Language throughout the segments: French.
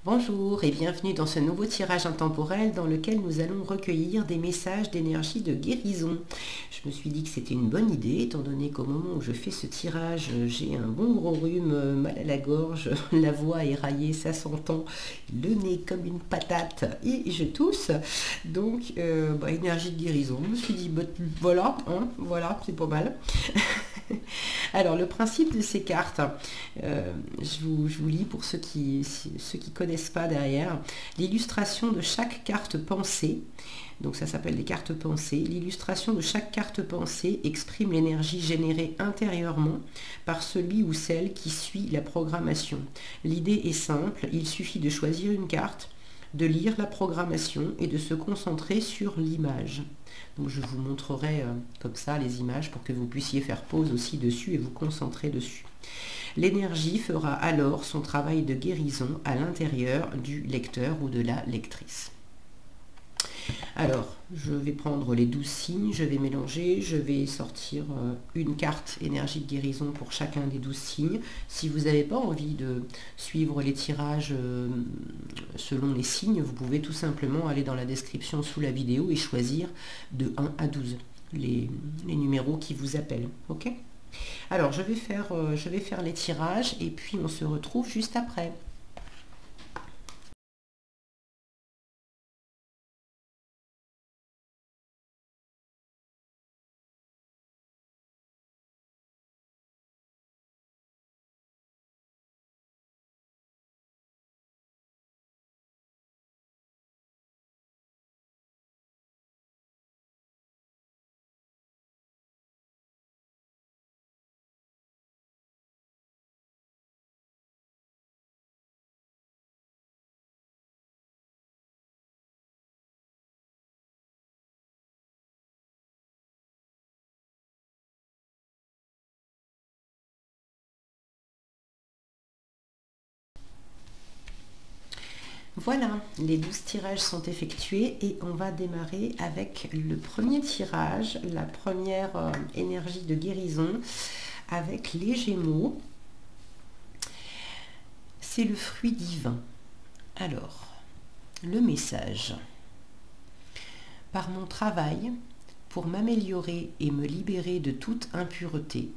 Bonjour et bienvenue dans ce nouveau tirage intemporel dans lequel nous allons recueillir des messages d'énergie de guérison. Je me suis dit que c'était une bonne idée étant donné qu'au moment où je fais ce tirage, j'ai un bon gros rhume, mal à la gorge, la voix éraillée, ça s'entend, le nez comme une patate et je tousse. Donc énergie de guérison. Je me suis dit voilà, voilà, c'est pas mal. Alors le principe de ces cartes, je vous lis pour ceux qui connaissent pas derrière, l'illustration de chaque carte pensée, donc ça s'appelle des cartes pensées, l'illustration de chaque carte pensée exprime l'énergie générée intérieurement par celui ou celle qui suit la programmation. L'idée est simple, il suffit de choisir une carte, de lire la programmation et de se concentrer sur l'image. Donc je vous montrerai comme ça les images pour que vous puissiez faire pause aussi dessus et vous concentrer dessus. L'énergie fera alors son travail de guérison à l'intérieur du lecteur ou de la lectrice. Alors, je vais prendre les 12 signes, je vais mélanger, je vais sortir une carte énergie de guérison pour chacun des 12 signes. Si vous n'avez pas envie de suivre les tirages selon les signes, vous pouvez tout simplement aller dans la description sous la vidéo et choisir de 1 à 12 les numéros qui vous appellent. Ok ? Alors, je vais faire les tirages et puis on se retrouve juste après. Voilà, les 12 tirages sont effectués et on va démarrer avec le premier tirage, la première énergie de guérison avec les Gémeaux. C'est le fruit divin. Alors, le message. Par mon travail, pour m'améliorer et me libérer de toute impureté,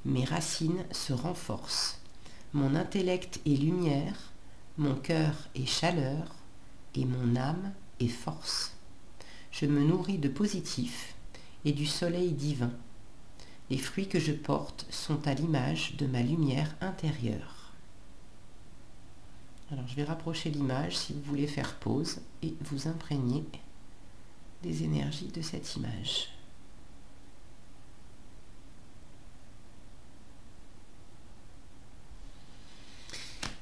mes racines se renforcent. Mon intellect est lumière, mon cœur est chaleur et mon âme est force. Je me nourris de positif et du soleil divin. Les fruits que je porte sont à l'image de ma lumière intérieure. Alors je vais rapprocher l'image si vous voulez faire pause et vous imprégner des énergies de cette image.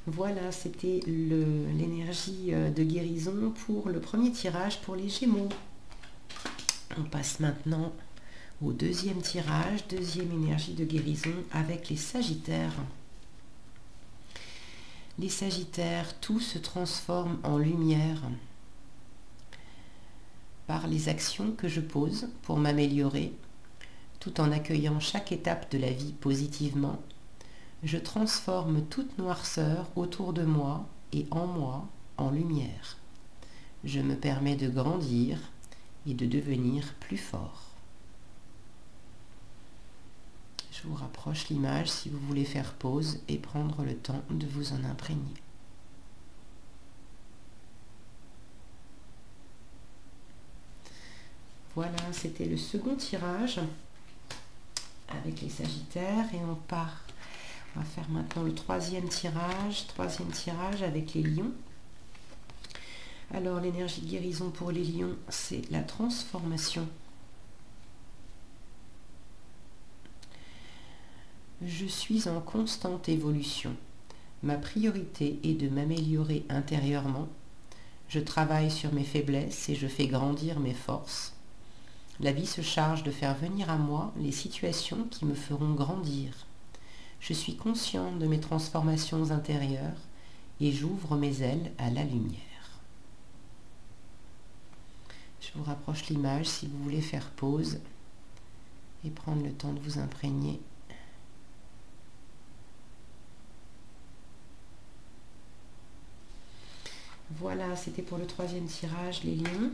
Voilà, c'était l'énergie de guérison pour le premier tirage pour les Gémeaux. On passe maintenant au deuxième tirage, deuxième énergie de guérison avec les Sagittaires. Les Sagittaires, tout se transforme en lumière par les actions que je pose pour m'améliorer, tout en accueillant chaque étape de la vie positivement. Je transforme toute noirceur autour de moi et en moi en lumière. Je me permets de grandir et de devenir plus fort. Je vous rapproche l'image si vous voulez faire pause et prendre le temps de vous en imprégner. Voilà, c'était le second tirage avec les Sagittaires et on part. On va faire maintenant le troisième tirage avec les Lions. Alors l'énergie de guérison pour les Lions, c'est la transformation. Je suis en constante évolution. Ma priorité est de m'améliorer intérieurement. Je travaille sur mes faiblesses et je fais grandir mes forces. La vie se charge de faire venir à moi les situations qui me feront grandir. Je suis consciente de mes transformations intérieures et j'ouvre mes ailes à la lumière. Je vous rapproche l'image si vous voulez faire pause et prendre le temps de vous imprégner. Voilà, c'était pour le troisième tirage, les lions.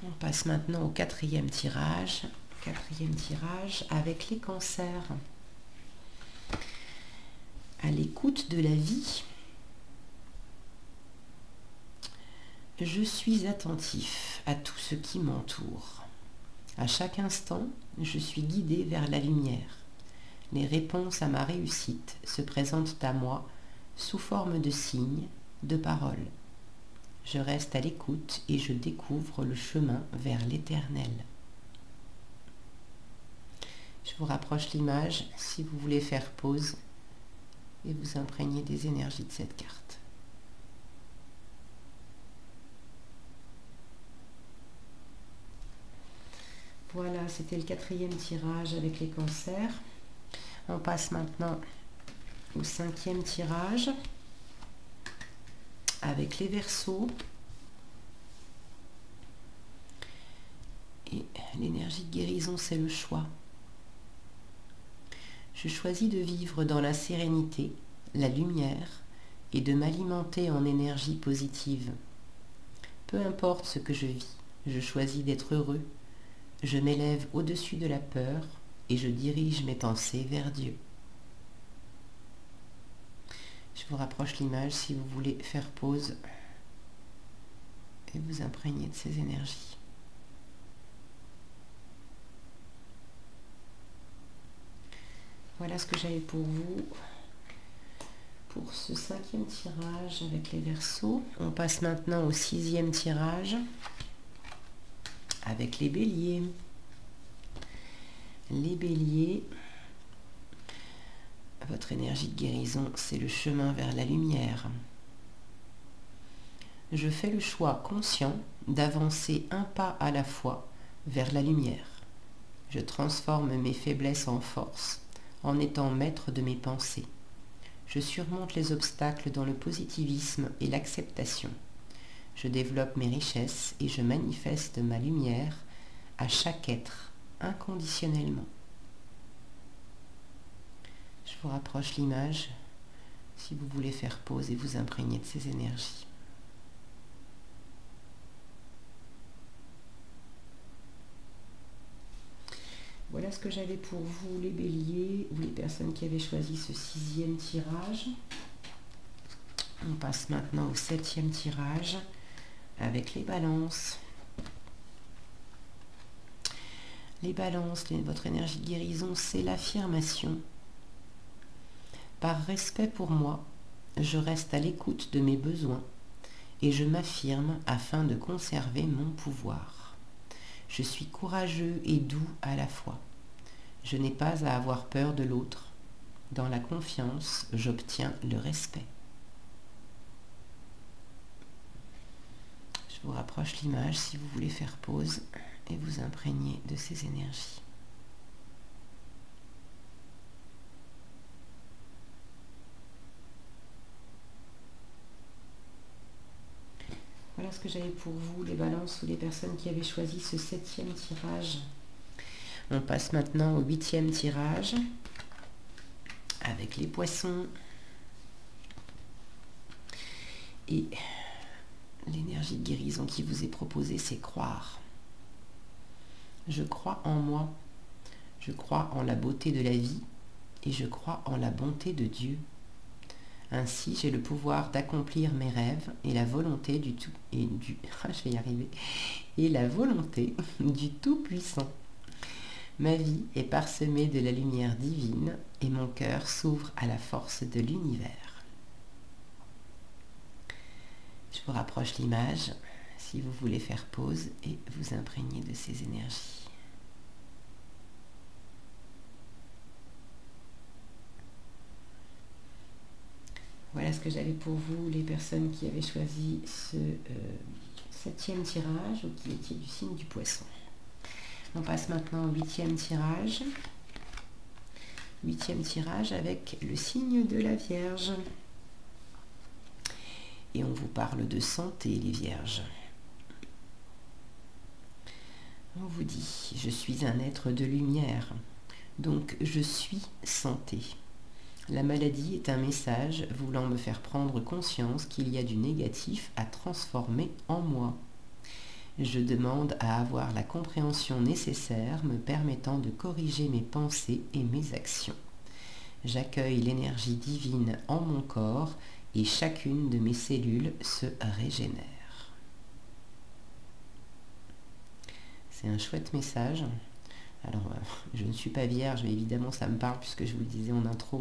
On passe maintenant au quatrième tirage. Quatrième tirage avec les cancers. À l'écoute de la vie. Je suis attentif à tout ce qui m'entoure. À chaque instant, je suis guidé vers la lumière. Les réponses à ma réussite se présentent à moi sous forme de signes, de paroles. Je reste à l'écoute et je découvre le chemin vers l'éternel. Je vous rapproche l'image si vous voulez faire pause et vous imprégner des énergies de cette carte. Voilà, c'était le quatrième tirage avec les cancers. On passe maintenant au cinquième tirage avec les Verseaux. Et l'énergie de guérison, c'est le choix. Je choisis de vivre dans la sérénité, la lumière et de m'alimenter en énergie positive. Peu importe ce que je vis, je choisis d'être heureux. Je m'élève au-dessus de la peur et je dirige mes pensées vers Dieu. Je vous rapproche l'image si vous voulez faire pause et vous imprégner de ces énergies. Voilà ce que j'avais pour vous pour ce cinquième tirage avec les Verseaux. On passe maintenant au sixième tirage avec les Béliers. Les Béliers, votre énergie de guérison, c'est le chemin vers la lumière. Je fais le choix conscient d'avancer un pas à la fois vers la lumière. Je transforme mes faiblesses en force en étant maître de mes pensées. Je surmonte les obstacles dans le positivisme et l'acceptation. Je développe mes richesses et je manifeste ma lumière à chaque être inconditionnellement. Je vous rapproche l'image si vous voulez faire pause et vous imprégner de ces énergies. Voilà ce que j'avais pour vous, les Béliers, ou les personnes qui avaient choisi ce sixième tirage. On passe maintenant au septième tirage avec les Balances. Les Balances, votre énergie de guérison, c'est l'affirmation. Par respect pour moi, je reste à l'écoute de mes besoins et je m'affirme afin de conserver mon pouvoir. Je suis courageux et doux à la fois. Je n'ai pas à avoir peur de l'autre. Dans la confiance, j'obtiens le respect. Je vous rapproche l'image si vous voulez faire pause et vous imprégner de ces énergies. Voilà ce que j'avais pour vous, les Balances ou les personnes qui avaient choisi ce septième tirage. On passe maintenant au huitième tirage avec les Poissons. Et l'énergie de guérison qui vous est proposée, c'est croire. Je crois en moi, je crois en la beauté de la vie et je crois en la bonté de Dieu. Ainsi, j'ai le pouvoir d'accomplir mes rêves et la volonté du tout je vais y arriver. Et la volonté du Tout-Puissant. Ma vie est parsemée de la lumière divine et mon cœur s'ouvre à la force de l'univers. Je vous rapproche l'image si vous voulez faire pause et vous imprégner de ces énergies. Voilà ce que j'avais pour vous, les personnes qui avaient choisi ce septième tirage ou qui étiez du signe du Poisson. On passe maintenant au huitième tirage. Huitième tirage avec le signe de la Vierge. Et on vous parle de santé, les Vierges. On vous dit, je suis un être de lumière, donc je suis santé. La maladie est un message voulant me faire prendre conscience qu'il y a du négatif à transformer en moi. Je demande à avoir la compréhension nécessaire me permettant de corriger mes pensées et mes actions. J'accueille l'énergie divine en mon corps et chacune de mes cellules se régénère. C'est un chouette message. Alors, je ne suis pas vierge, mais évidemment ça me parle puisque je vous le disais en intro,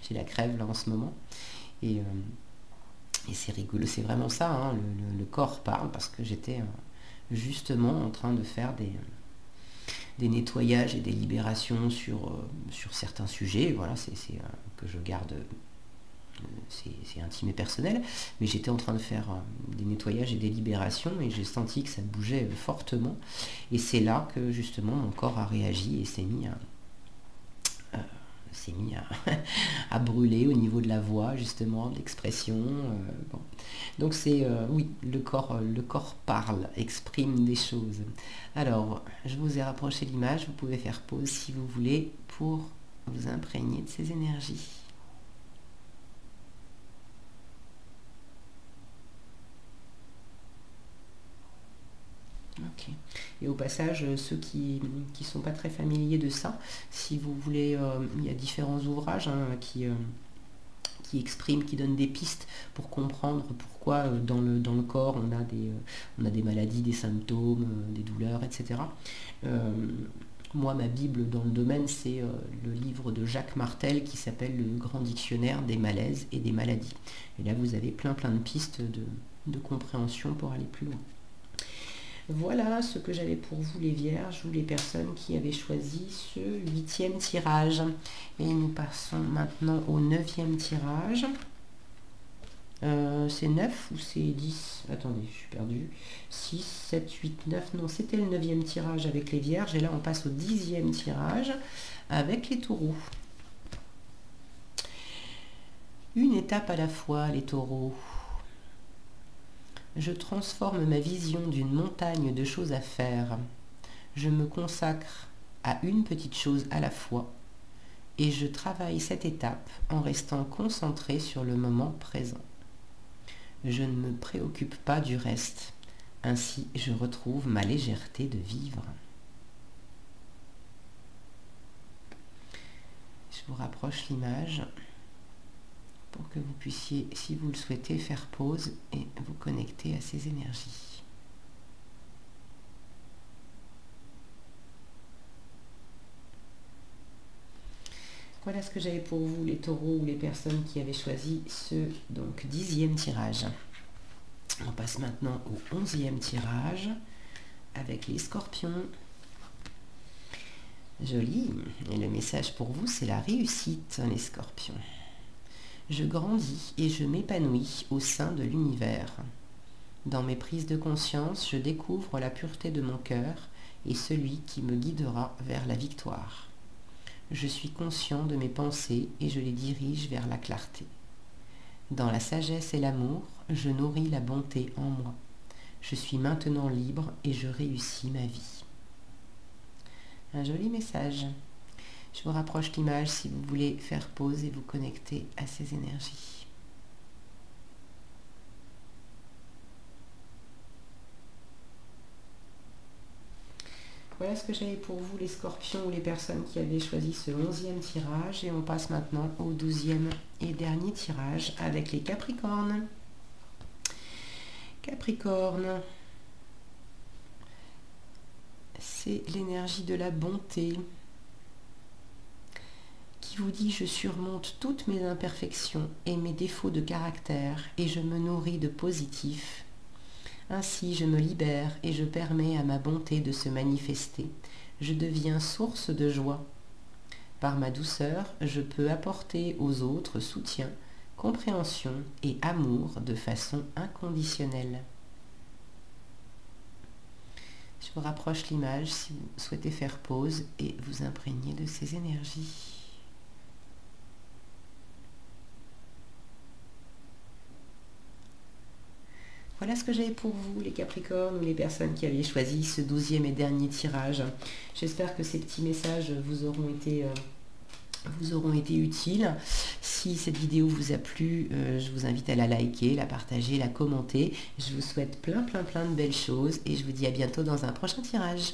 j'ai la crève là en ce moment. Et c'est rigolo, c'est vraiment ça, hein, le corps parle parce que j'étais justement en train de faire des nettoyages et des libérations sur certains sujets. Voilà, c'est que je garde, c'est intime et personnel, mais j'étais en train de faire des nettoyages et des libérations et j'ai senti que ça bougeait fortement. Et c'est là que justement mon corps a réagi et s'est mis à brûler au niveau de la voix, justement, de l'expression. Bon. Donc c'est, oui, le corps parle, exprime des choses. Alors, je vous ai rapproché l'image, vous pouvez faire pause si vous voulez pour vous imprégner de ces énergies. Ok. Et au passage, ceux qui ne sont pas très familiers de ça, si vous voulez, il y a différents ouvrages qui expriment, qui donnent des pistes pour comprendre pourquoi dans le corps on a des maladies, des symptômes, des douleurs, etc. Moi, ma Bible dans le domaine, c'est le livre de Jacques Martel qui s'appelle Le Grand Dictionnaire des malaises et des maladies. Et là, vous avez plein de pistes de compréhension pour aller plus loin. Voilà ce que j'avais pour vous les vierges ou les personnes qui avaient choisi ce 8e tirage. Et nous passons maintenant au 9e tirage. C'est 9 ou c'est 10? Attendez, je suis perdu. 6, 7, 8, 9. Non, c'était le 9e tirage avec les vierges. Et là, on passe au 10e tirage avec les taureaux. Une étape à la fois, les taureaux. Je transforme ma vision d'une montagne de choses à faire. Je me consacre à une petite chose à la fois et je travaille cette étape en restant concentré sur le moment présent. Je ne me préoccupe pas du reste. Ainsi, je retrouve ma légèreté de vivre. Je vous rapproche l'image pour que vous puissiez, si vous le souhaitez, faire pause et vous connecter à ces énergies. Voilà ce que j'avais pour vous, les taureaux ou les personnes qui avaient choisi ce 10e tirage. On passe maintenant au 11e tirage avec les scorpions. Joli. Et le message pour vous, c'est la réussite, les scorpions. Je grandis et je m'épanouis au sein de l'univers. Dans mes prises de conscience, je découvre la pureté de mon cœur et celui qui me guidera vers la victoire. Je suis conscient de mes pensées et je les dirige vers la clarté. Dans la sagesse et l'amour, je nourris la bonté en moi. Je suis maintenant libre et je réussis ma vie. Un joli message. Je vous rapproche l'image si vous voulez faire pause et vous connecter à ces énergies. Voilà ce que j'avais pour vous, les scorpions ou les personnes qui avaient choisi ce 11e tirage. Et on passe maintenant au 12e et dernier tirage avec les capricornes. Capricorne, c'est l'énergie de la bonté qui vous dit: je surmonte toutes mes imperfections et mes défauts de caractère et je me nourris de positif. Ainsi je me libère et je permets à ma bonté de se manifester. Je deviens source de joie. Par ma douceur, je peux apporter aux autres soutien, compréhension et amour de façon inconditionnelle. Je vous rapproche l'image si vous souhaitez faire pause et vous imprégner de ces énergies. Voilà ce que j'avais pour vous, les Capricornes ou les personnes qui avaient choisi ce 12e et dernier tirage. J'espère que ces petits messages vous auront été vous auront été utiles. Si cette vidéo vous a plu, je vous invite à la liker, la partager, la commenter. Je vous souhaite plein de belles choses et je vous dis à bientôt dans un prochain tirage.